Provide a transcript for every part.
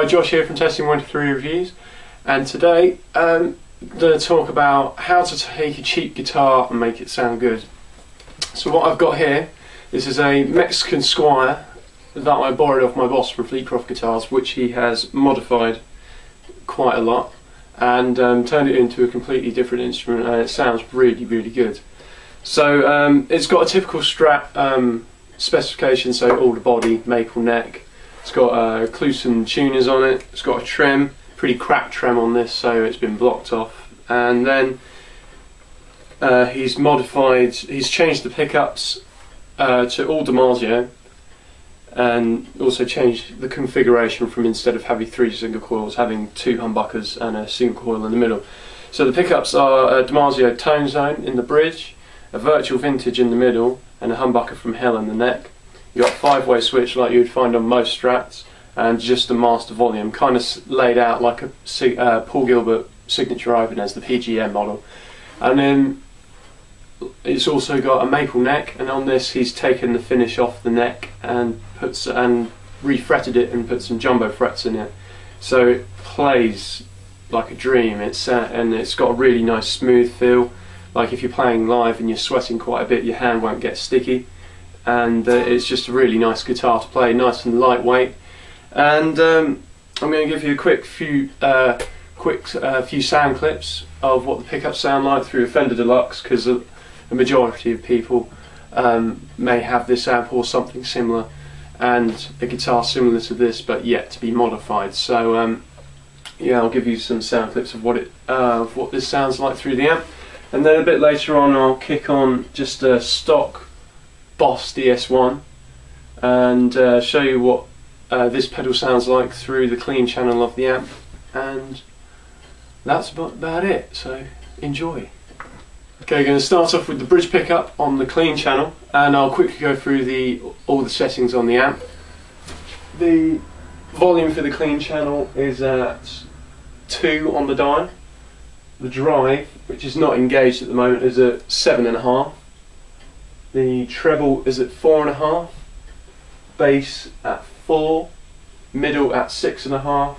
Hi, Josh here from Testing 123 Reviews, and today I'm going to talk about how to take a cheap guitar and make it sound good. So what I've got here, this is a Mexican Squier that I borrowed off my boss from Fleetcroft Guitars, which he has modified quite a lot and turned it into a completely different instrument, and it sounds really good. So it's got a typical Strat specification, so all the body, maple neck. It's got Cluson tuners on it. It's got a trem, pretty crap trem on this, so it's been blocked off. And then he's changed the pickups to all Dimarzio, and also changed the configuration from, instead of having 3 single coils, having 2 humbuckers and a single coil in the middle. So the pickups are a Dimarzio tone zone in the bridge, a virtual vintage in the middle, and a humbucker from hell in the neck. You've got a 5-way switch like you would find on most Strats, and just a master volume, kind of laid out like a Paul Gilbert signature Ibanez, the PGM model. And then it's also got a maple neck, and on this he's taken the finish off the neck and refretted it and put some jumbo frets in it, so it plays like a dream. And it's got a really nice smooth feel, like if you're playing live and you're sweating quite a bit, your hand won't get sticky. And it's just a really nice guitar to play, nice and lightweight. And I'm going to give you a few sound clips of what the pickups sound like through a Fender Deluxe, because the majority of people may have this amp or something similar, and a guitar similar to this but yet to be modified. So yeah, I'll give you some sound clips of what this sounds like through the amp, and then a bit later on I'll kick on just a stock Boss DS1 and show you what this pedal sounds like through the clean channel of the amp, and that's about it, so enjoy. Okay, going to start off with the bridge pickup on the clean channel, and I'll quickly go through all the settings on the amp. The volume for the clean channel is at 2 on the dial. The drive, which is not engaged at the moment, is at 7.5. The treble is at 4.5, bass at 4, middle at 6.5,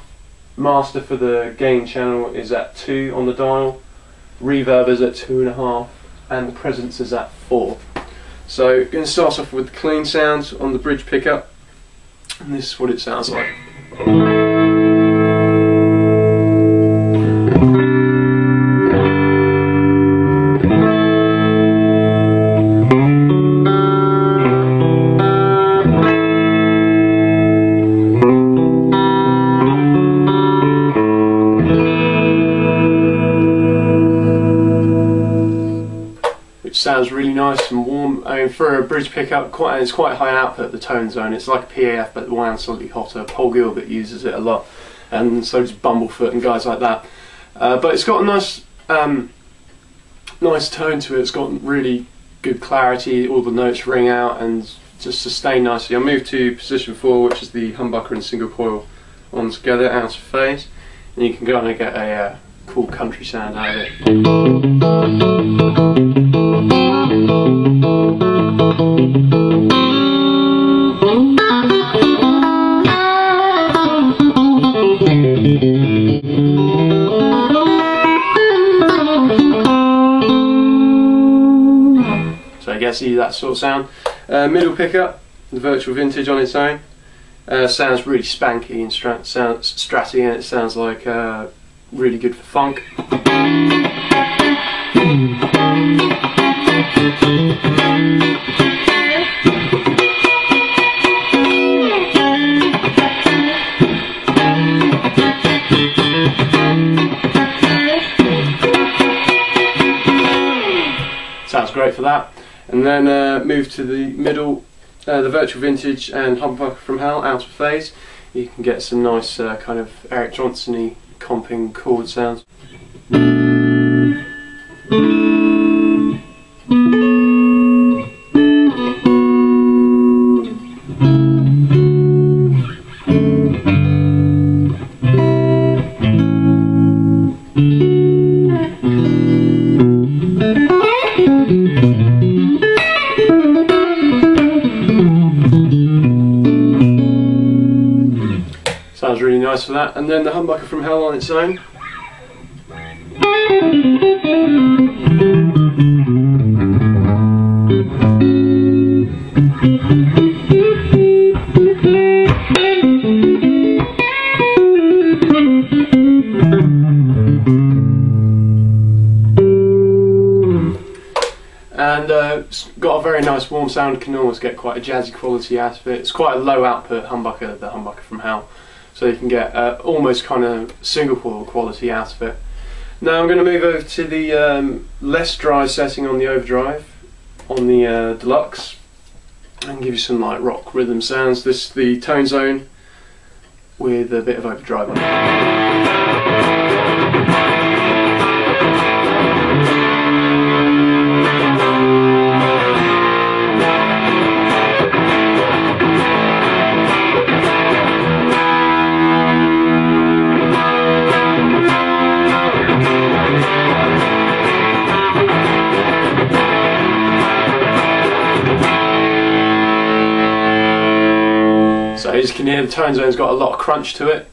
master for the gain channel is at 2 on the dial, reverb is at 2.5, and the presence is at 4. So going to start off with the clean sounds on the bridge pickup, and this is what it sounds like. Sounds really nice and warm. I mean, for a bridge pickup, it's quite high output, the tone zone. It's like a PAF but wound slightly hotter. Paul Gilbert uses it a lot, and so does Bumblefoot and guys like that. But it's got a nice tone to it. It's got really good clarity. All the notes ring out and just sustain nicely. I'll move to position 4, which is the humbucker and single coil on together, out of phase, and you can go and get a cool country sound out of it. So I guess that sort of sound. Middle pickup, the virtual vintage on its own, sounds really spanky and stratty, and it sounds like really good for funk. Sounds great for that. And then move to the middle, the virtual vintage and humbucker from hell, out of phase. You can get some nice kind of Eric Johnson-y comping chord sounds. nice for that. And then the humbucker from hell on its own. And it's got a very nice warm sound. Can almost get quite a jazzy quality out of it. It's quite a low output humbucker, the humbucker from hell, so you can get almost kind of single coil quality out of it. Now I'm going to move over to the less dry setting on the overdrive on the Deluxe and give you some like rock rhythm sounds. This is the tone zone with a bit of overdrive on it. So as you can hear, the tone zone's got a lot of crunch to it.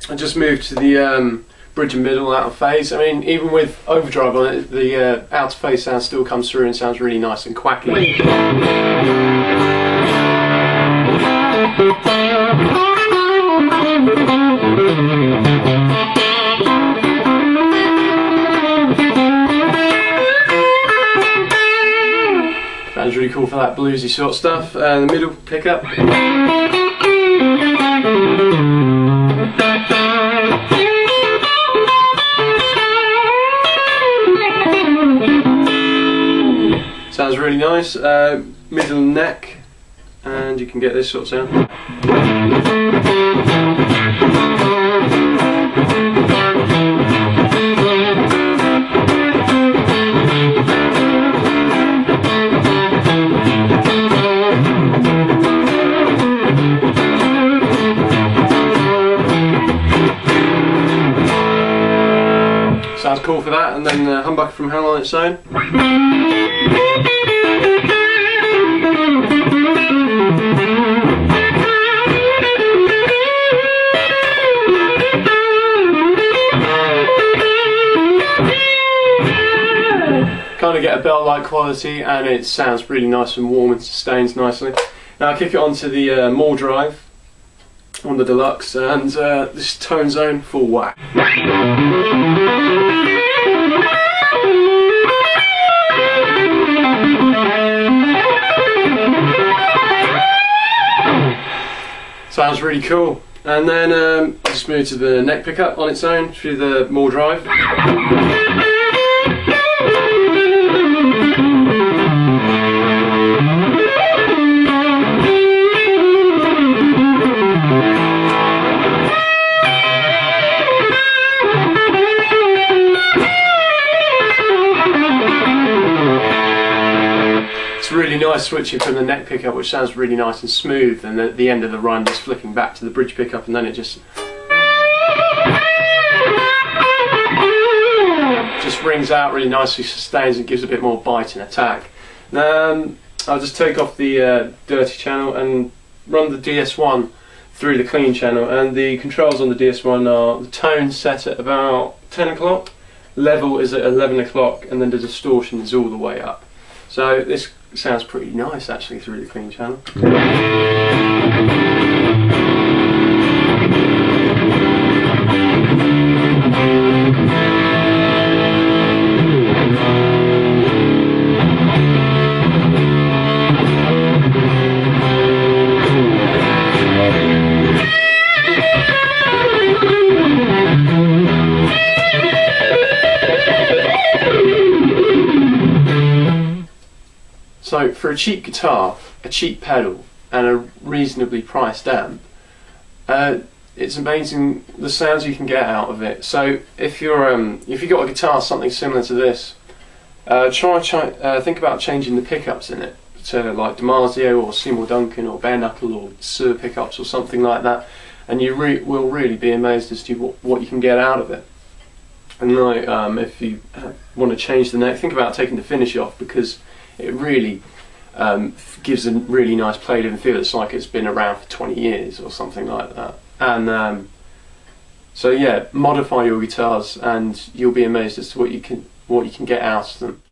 I just moved to the bridge and middle out of phase. I mean, even with overdrive on it, the out of phase sound still comes through and sounds really nice and quacky. Sounds really cool for that bluesy sort of stuff. The middle pickup. Sounds really nice. Middle neck, and you can get this sort of sound. Sounds cool for that, and then the humbucker from hell on its own. Kind of get a belt-like quality, and it sounds really nice and warm and sustains nicely. Now I kick it onto the more drive on the Deluxe, and this tone zone full whack. Sounds really cool. And then I'll just move to the neck pickup on its own through the more drive. Really nice switching from the neck pickup, which sounds really nice and smooth, and at the end of the run just flicking back to the bridge pickup, and then it just rings out really nicely, sustains, and gives a bit more bite and attack. I'll just take off the dirty channel and run the DS1 through the clean channel, and the controls on the DS1 are the tone set at about 10 o'clock, level is at 11 o'clock, and then the distortion is all the way up. So this sounds pretty nice actually through the clean channel. So for a cheap guitar, a cheap pedal, and a reasonably priced amp, it's amazing the sounds you can get out of it. So if you've got a guitar something similar to this, think about changing the pickups in it to like Dimarzio or Seymour Duncan or bare knuckle or Sur pickups or something like that, and you will really be amazed as to what you can get out of it. And like if you want to change the neck, think about taking the finish off, because it really gives a really nice play-in feel. It's like it's been around for 20 years or something like that. And So yeah, modify your guitars and you'll be amazed as to what you can get out of them.